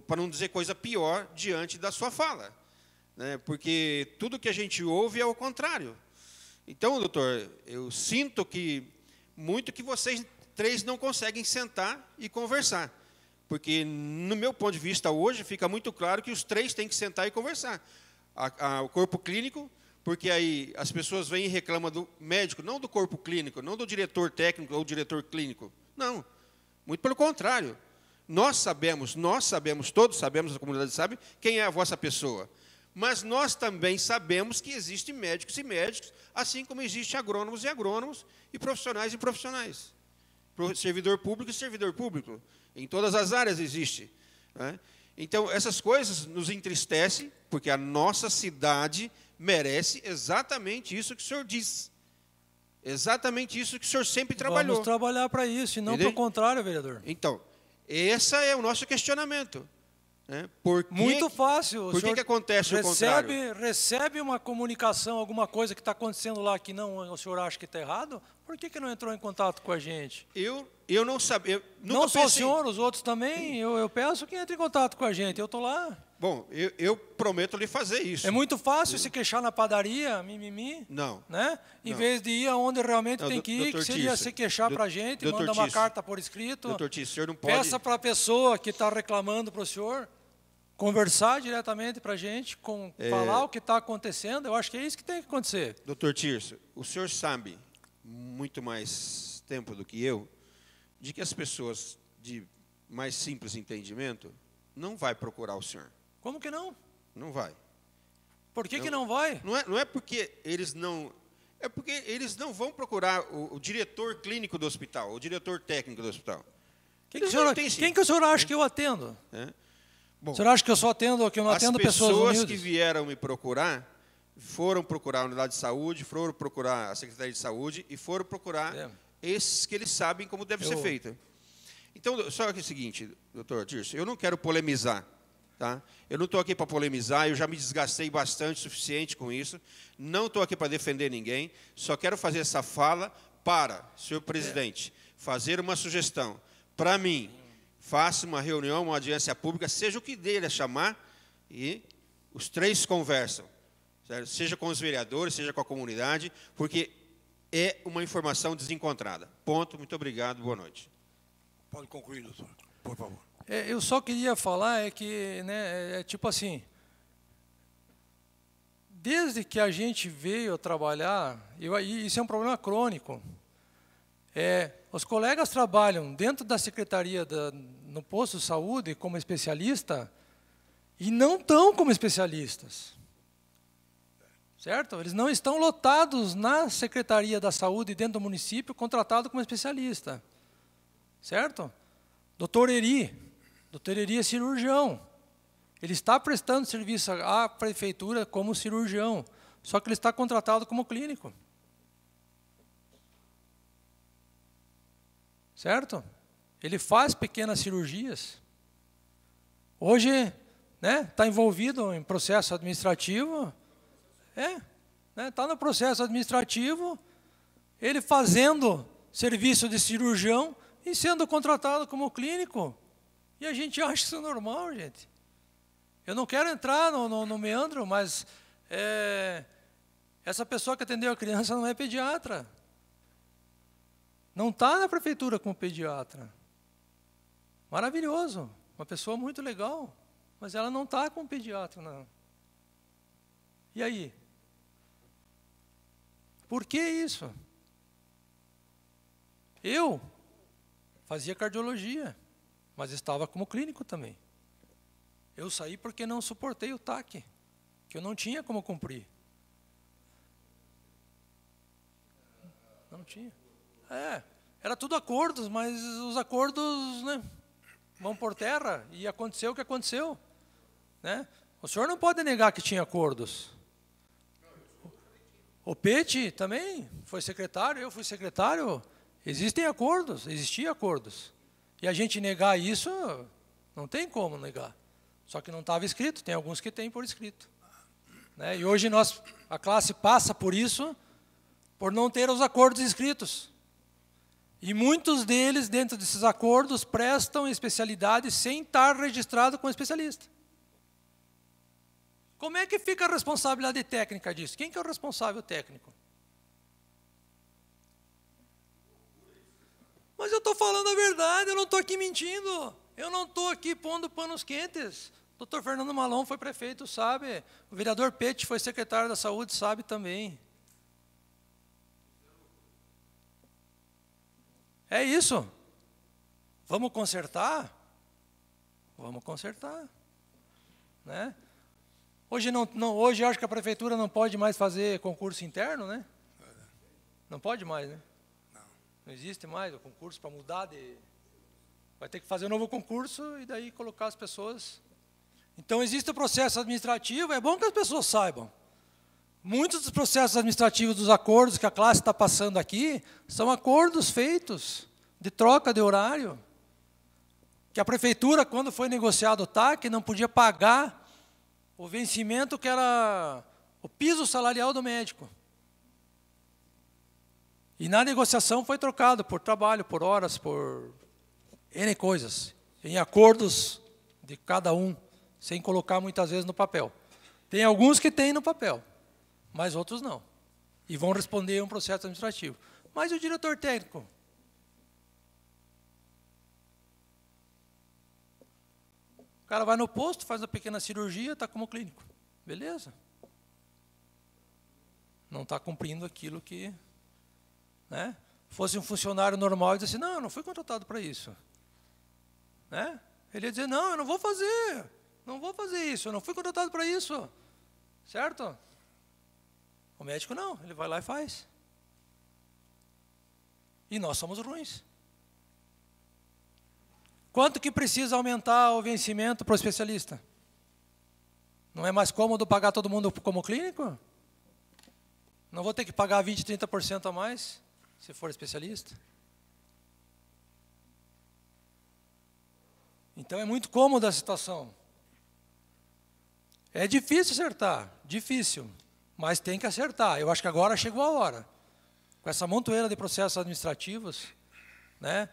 Para não dizer coisa pior diante da sua fala, né? Porque tudo que a gente ouve é o contrário. Então, doutor, eu sinto que vocês três não conseguem sentar e conversar. Porque, no meu ponto de vista, hoje, fica muito claro que os três têm que sentar e conversar. O corpo clínico, porque aí as pessoas vêm e reclamam do médico, não do corpo clínico, não do diretor técnico ou diretor clínico. Não, muito pelo contrário. Nós sabemos, todos sabemos, a comunidade sabe, quem é a vossa pessoa. Mas nós também sabemos que existem médicos e médicos, assim como existem agrônomos e agrônomos, e profissionais e profissionais. Servidor público e servidor público. Em todas as áreas existe, né? Então, essas coisas nos entristecem, porque a nossa cidade merece exatamente isso que o senhor diz. Exatamente isso que o senhor sempre trabalhou. Vamos trabalhar para isso, e não para o contrário, vereador. Então, esse é o nosso questionamento. Né? Muito fácil. Por que acontece o contrário? Recebe uma comunicação, alguma coisa que está acontecendo lá que não, o senhor acha que está errado? Por que não entrou em contato com a gente? Eu não sabia. Não só o senhor, os outros também. Eu peço que entre em contato com a gente. Eu estou lá. Bom, eu prometo lhe fazer isso. É muito fácil se queixar na padaria, mimimi. Não. Né? Em Não. vez de ir aonde realmente Não, tem que ir, que seria Tício, se queixar para a gente, manda uma carta por escrito. Doutor Tício, o senhor não pode... Peça para a pessoa que está reclamando para o senhor conversar diretamente para a gente, falar o que está acontecendo. Eu acho que é isso que tem que acontecer. Doutor Tirso, o senhor sabe muito mais tempo do que eu de que as pessoas de mais simples entendimento não vai procurar o senhor. Como que não? Não vai. Por que não vai? Não é porque eles não... É porque eles não vão procurar o diretor clínico do hospital, o diretor técnico do hospital. Quem que o senhor acha que eu atendo? Bom, o senhor acha que eu só atendo, que eu não atendo pessoas humildes? As pessoas que vieram me procurar foram procurar a unidade de saúde, foram procurar a Secretaria de Saúde e foram procurar esses que eles sabem como deve ser feito. Então, só que é o seguinte, doutor Tirso, eu não quero polemizar. Tá? Eu não estou aqui para polemizar, eu já me desgastei bastante, suficiente com isso. Não estou aqui para defender ninguém, só quero fazer essa fala para, senhor presidente, fazer uma sugestão. Para mim, faça uma reunião, uma audiência pública, seja o que dele a chamar, e os três conversam. Certo? Seja com os vereadores, seja com a comunidade, porque é uma informação desencontrada. Ponto, muito obrigado, boa noite. Pode concluir, doutor, por favor. Eu só queria falar que, né, tipo assim, desde que a gente veio trabalhar, isso é um problema crônico, os colegas trabalham dentro da secretaria, no posto de saúde, como especialista, e não estão como especialistas. Certo? Eles não estão lotados na Secretaria da Saúde, dentro do município, contratado como especialista. Certo? Doutor Eri é cirurgião. Ele está prestando serviço à prefeitura como cirurgião, só que ele está contratado como clínico. Certo? Ele faz pequenas cirurgias. Hoje, né, está envolvido em processo administrativo. Está no processo administrativo, ele fazendo serviço de cirurgião e sendo contratado como clínico. E a gente acha isso normal, gente. Eu não quero entrar no meandro, mas essa pessoa que atendeu a criança não é pediatra. Não está na prefeitura como pediatra. Maravilhoso, uma pessoa muito legal, mas ela não está como pediatra, não. E aí? Por que isso? Eu fazia cardiologia, mas estava como clínico também. Eu saí porque não suportei o TAC, que eu não tinha como cumprir. Não tinha. Era tudo acordos, mas os acordos, né, vão por terra, e aconteceu o que aconteceu. Né? O senhor não pode negar que tinha acordos. O Pete também foi secretário, eu fui secretário. Existiam acordos. E a gente negar isso, não tem como negar. Só que não estava escrito, tem alguns que têm por escrito. Né? E hoje a classe passa por isso, por não ter os acordos escritos. E muitos deles, dentro desses acordos, prestam especialidade sem estar registrado como especialista. Como é que fica a responsabilidade técnica disso? Quem que é o responsável técnico? Mas eu estou falando a verdade, eu não estou aqui mentindo. Eu não estou aqui pondo panos quentes. O doutor Fernando Malon foi prefeito, sabe. O vereador Pete foi secretário da Saúde, sabe também. É isso. Vamos consertar? Vamos consertar. Né? Hoje, hoje eu acho que a prefeitura não pode mais fazer concurso interno, né? Não pode mais, né? Não existe mais o concurso para mudar de... Vai ter que fazer um novo concurso e daí colocar as pessoas... Então, existe o processo administrativo, é bom que as pessoas saibam. Muitos dos processos administrativos dos acordos que a classe está passando aqui são acordos feitos de troca de horário. Que a prefeitura, quando foi negociado o TAC, não podia pagar o vencimento que era o piso salarial do médico. E na negociação foi trocado por trabalho, por horas, por N coisas, em acordos de cada um, sem colocar muitas vezes no papel. Tem alguns que têm no papel, mas outros não. E vão responder a um processo administrativo. Mas e o diretor técnico? O cara vai no posto, faz uma pequena cirurgia, está como clínico. Beleza. Não está cumprindo aquilo que... Né? Fosse um funcionário normal e disse assim, não, eu não fui contratado para isso. Né? Ele ia dizer, não, eu não vou fazer isso, eu não fui contratado para isso. Certo? O médico não, ele vai lá e faz. E nós somos ruins. Quanto que precisa aumentar o vencimento para o especialista? Não é mais cômodo pagar todo mundo como clínico? Não vou ter que pagar 20%, 30% a mais, se for especialista? Então é muito cômoda a situação. É difícil acertar, difícil, mas tem que acertar. Eu acho que agora chegou a hora. Com essa montoeira de processos administrativos, né?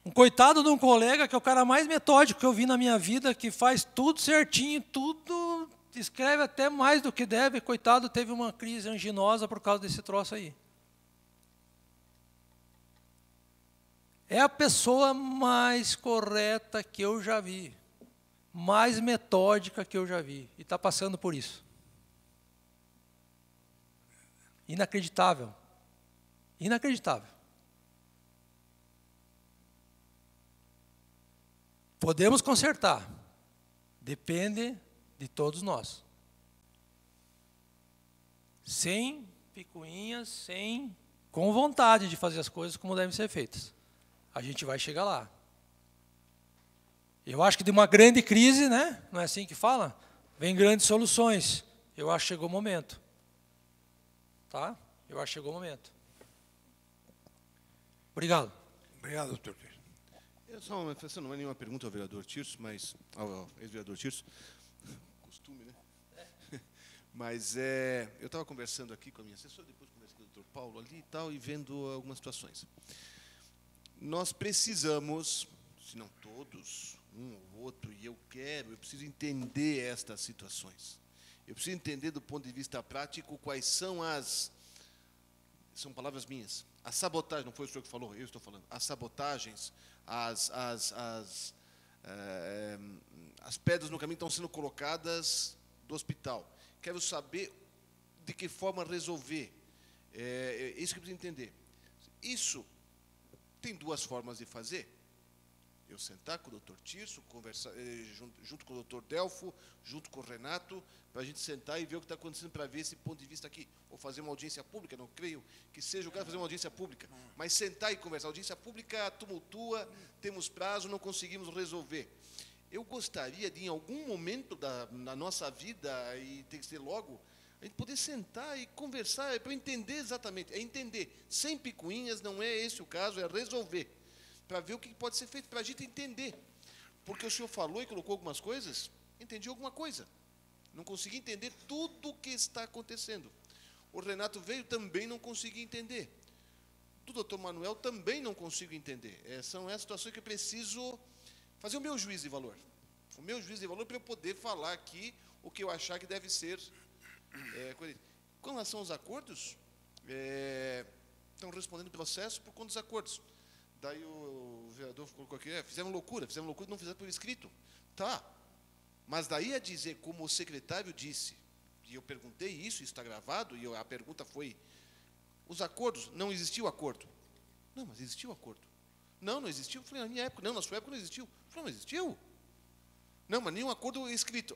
Um coitado de um colega, que é o cara mais metódico que eu vi na minha vida, que faz tudo certinho, tudo, escreve até mais do que deve, coitado, teve uma crise anginosa por causa desse troço aí. É a pessoa mais correta que eu já vi, mais metódica que eu já vi, e está passando por isso. Inacreditável. Inacreditável. Podemos consertar, depende de todos nós. Sem picuinhas, com vontade de fazer as coisas como devem ser feitas. A gente vai chegar lá. Eu acho que de uma grande crise, né? Não é assim que fala? Vem grandes soluções. Eu acho que chegou o momento. Tá? Eu acho que chegou o momento. Obrigado. Obrigado, doutor. Essa não é nenhuma pergunta ao vereador Tirso, mas ao ex-vereador Tirso. Costume, né? Mas eu estava conversando aqui com a minha assessora, depois conversei com o doutor Paulo ali e tal, e vendo algumas situações. Nós precisamos, se não todos, um ou outro, e eu preciso entender estas situações. Eu preciso entender do ponto de vista prático quais são são palavras minhas, a sabotagem, não foi o senhor que falou, eu estou falando, as sabotagens, as pedras no caminho estão sendo colocadas do hospital. Quero saber de que forma resolver. É isso que eu preciso entender. Isso tem duas formas de fazer. Eu sentar com o doutor Tirso, conversar junto com o doutor Delfo, junto com o Renato, para a gente sentar e ver o que está acontecendo, para ver esse ponto de vista aqui. Ou fazer uma audiência pública, não creio que seja o caso de fazer uma audiência pública, mas sentar e conversar. A audiência pública tumultua, temos prazo, não conseguimos resolver. Eu gostaria de, em algum momento na nossa vida, e tem que ser logo, a gente poder sentar e conversar, para eu entender exatamente. É entender, sem picuinhas, não é esse o caso, é resolver. Para ver o que pode ser feito, para a gente entender. Porque o senhor falou e colocou algumas coisas, entendi alguma coisa. Não consegui entender tudo o que está acontecendo. O Renato veio, também não consegui entender. Do doutor Manuel, também não consigo entender. São essas situações que eu preciso fazer o meu juízo de valor. O meu juízo de valor para eu poder falar aqui o que eu achar que deve ser. Com relação aos acordos, estão respondendo o processo por conta dos acordos. Daí o vereador colocou aqui, fizemos loucura e não fizeram por escrito. Tá, mas daí a dizer, como o secretário disse, e eu perguntei isso está gravado, e a pergunta foi, os acordos, não existiu acordo. Não, mas existiu acordo. Não existiu. Eu falei, na minha época, não, na sua época não existiu. Eu falei, não existiu. Não, mas nenhum acordo escrito.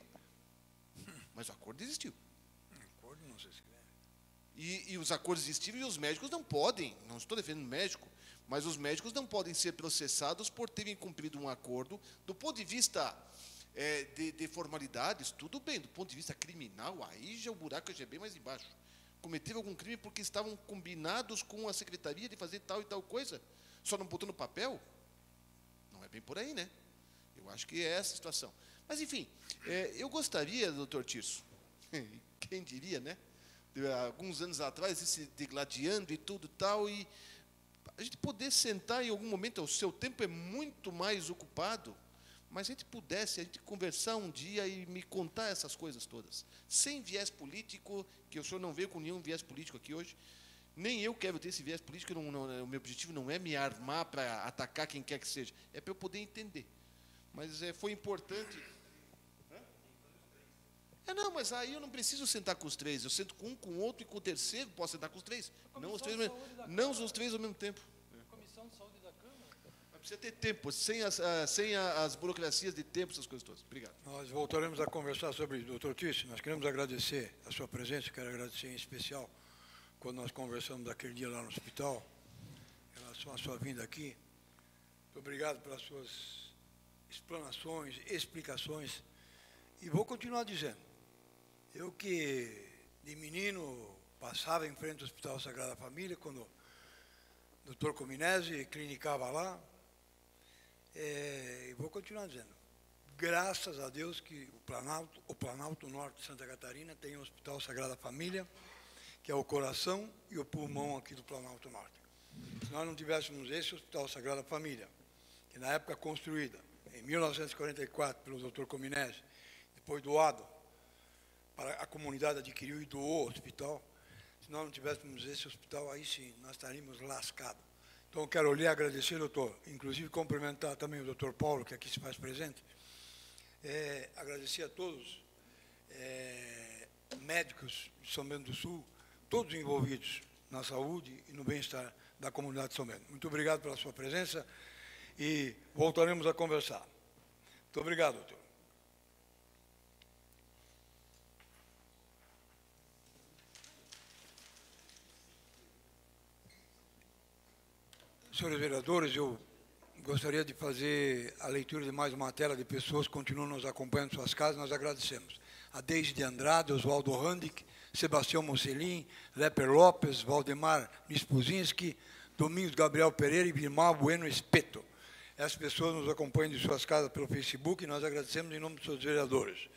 Mas o acordo existiu. Acordo não se escreve. E os acordos existiram e os médicos não podem, não estou defendendo médico, mas os médicos não podem ser processados por terem cumprido um acordo do ponto de vista de formalidades, tudo bem. Do ponto de vista criminal, aí já o buraco já é bem mais embaixo. Cometeram algum crime porque estavam combinados com a secretaria de fazer tal e tal coisa, só não botou no papel? Não é bem por aí, né? Eu acho que é essa a situação. Mas, enfim, eu gostaria, doutor Tirso, quem diria, né? Alguns anos atrás, se degladiando e tudo tal, e a gente poder sentar em algum momento, o seu tempo é muito mais ocupado, mas a gente conversar um dia e me contar essas coisas todas, sem viés político, que o senhor não veio com nenhum viés político aqui hoje, nem eu quero ter esse viés político, o meu objetivo não é me armar para atacar quem quer que seja, é para eu poder entender. Mas foi importante... não, mas aí eu não preciso sentar com os três. Eu sento com um, com o outro e com o terceiro, posso sentar com os três. Não os três ao mesmo tempo. Comissão de Saúde da Câmara. Mas precisa ter tempo, sem as burocracias de tempo, essas coisas todas. Obrigado. Nós voltaremos a conversar sobre isso. Doutor Tirso, nós queremos agradecer a sua presença, quero agradecer em especial quando nós conversamos daquele dia lá no hospital, em relação à sua vinda aqui. Muito obrigado pelas suas explanações, explicações. E vou continuar dizendo. Eu que, de menino, passava em frente ao Hospital Sagrada Família, quando o doutor Cominesi clinicava lá, e vou continuar dizendo, graças a Deus que o Planalto Norte de Santa Catarina tem o Hospital Sagrada Família, que é o coração e o pulmão aqui do Planalto Norte. Se nós não tivéssemos esse Hospital Sagrada Família, que na época construída, em 1944, pelo doutor Cominesi, depois doado, para a comunidade adquiriu e doou o hospital. Se nós não tivéssemos esse hospital, aí sim, nós estaríamos lascados. Então, eu quero lhe agradecer, doutor, inclusive cumprimentar também o doutor Paulo, que aqui se faz presente, agradecer a todos, médicos de São Bento do Sul, todos envolvidos na saúde e no bem-estar da comunidade de São Bento. Muito obrigado pela sua presença e voltaremos a conversar. Muito obrigado, doutor. Senhores vereadores, eu gostaria de fazer a leitura de mais uma tela de pessoas que continuam nos acompanhando em suas casas. Nós agradecemos a Deise de Andrade, Oswaldo Randick, Sebastião Mocelin, Leper Lopes, Valdemar Nispuzinski, Domingos Gabriel Pereira e Vilmar Bueno Espeto. Essas pessoas nos acompanham de suas casas pelo Facebook e nós agradecemos em nome dos seus vereadores.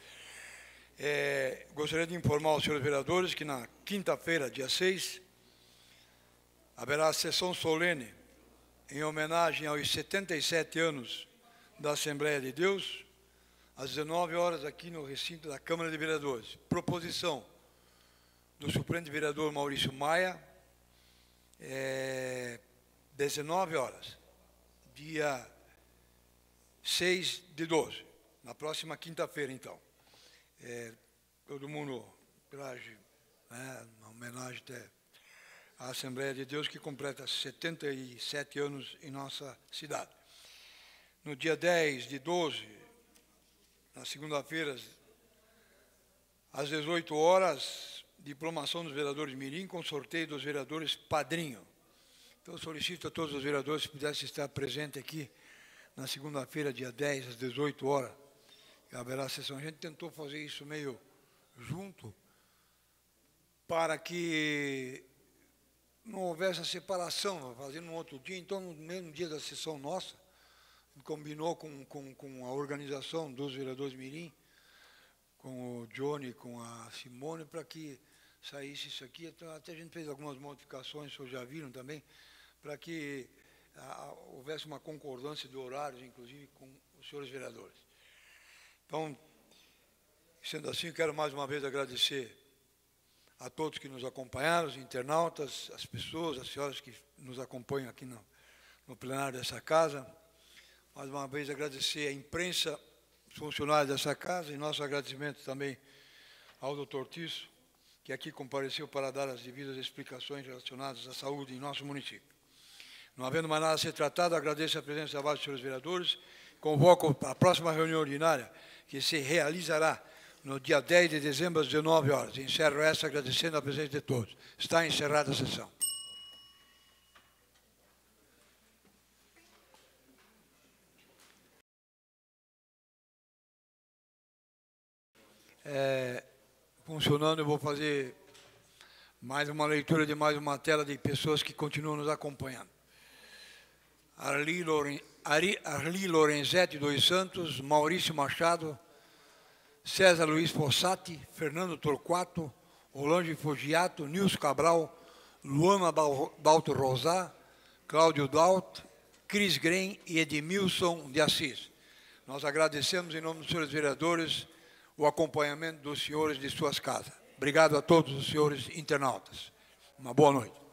Gostaria de informar aos senhores vereadores que na quinta-feira, dia 6, haverá a sessão solene em homenagem aos 77 anos da Assembleia de Deus, às 19 horas, aqui no recinto da Câmara de Vereadores. Proposição do suplente vereador Maurício Maia, 19 horas, dia 6/12, na próxima quinta-feira, então. Todo mundo, uma homenagem até a Assembleia de Deus, que completa 77 anos em nossa cidade. No dia 10/12, na segunda-feira, às 18 horas, diplomação dos vereadores mirim com sorteio dos vereadores padrinho. Então, eu solicito a todos os vereadores que pudessem estar presentes aqui na segunda-feira, dia 10, às 18 horas, que haverá sessão. A gente tentou fazer isso meio junto, para que não houvesse a separação, fazendo um outro dia. Então, no mesmo dia da sessão nossa, combinou com a organização dos vereadores mirim, com o Johnny, com a Simone, para que saísse isso aqui. Então, até a gente fez algumas modificações, vocês já viram também, para que houvesse uma concordância de horários, inclusive com os senhores vereadores. Então, sendo assim, quero mais uma vez agradecer a todos que nos acompanharam, os internautas, as pessoas, as senhoras que nos acompanham aqui no plenário dessa casa. Mais uma vez agradecer à imprensa, os funcionários dessa casa, e nosso agradecimento também ao doutor Tirso, que aqui compareceu para dar as devidas explicações relacionadas à saúde em nosso município. Não havendo mais nada a ser tratado, agradeço a presença de vários senhores vereadores, convoco a próxima reunião ordinária, que se realizará no dia 10 de dezembro, às 19 horas. Encerro essa agradecendo a presença de todos. Está encerrada a sessão. funcionando, eu vou fazer mais uma leitura de mais uma tela de pessoas que continuam nos acompanhando. Arli Lorenzetti dos Santos, Maurício Machado, César Luiz Fossati, Fernando Torquato, Olange Fogiato, Nilson Cabral, Luana Dalto Rosá, Cláudio Dalt, Cris Grem e Edmilson de Assis. Nós agradecemos, em nome dos senhores vereadores, o acompanhamento dos senhores de suas casas. Obrigado a todos os senhores internautas. Uma boa noite.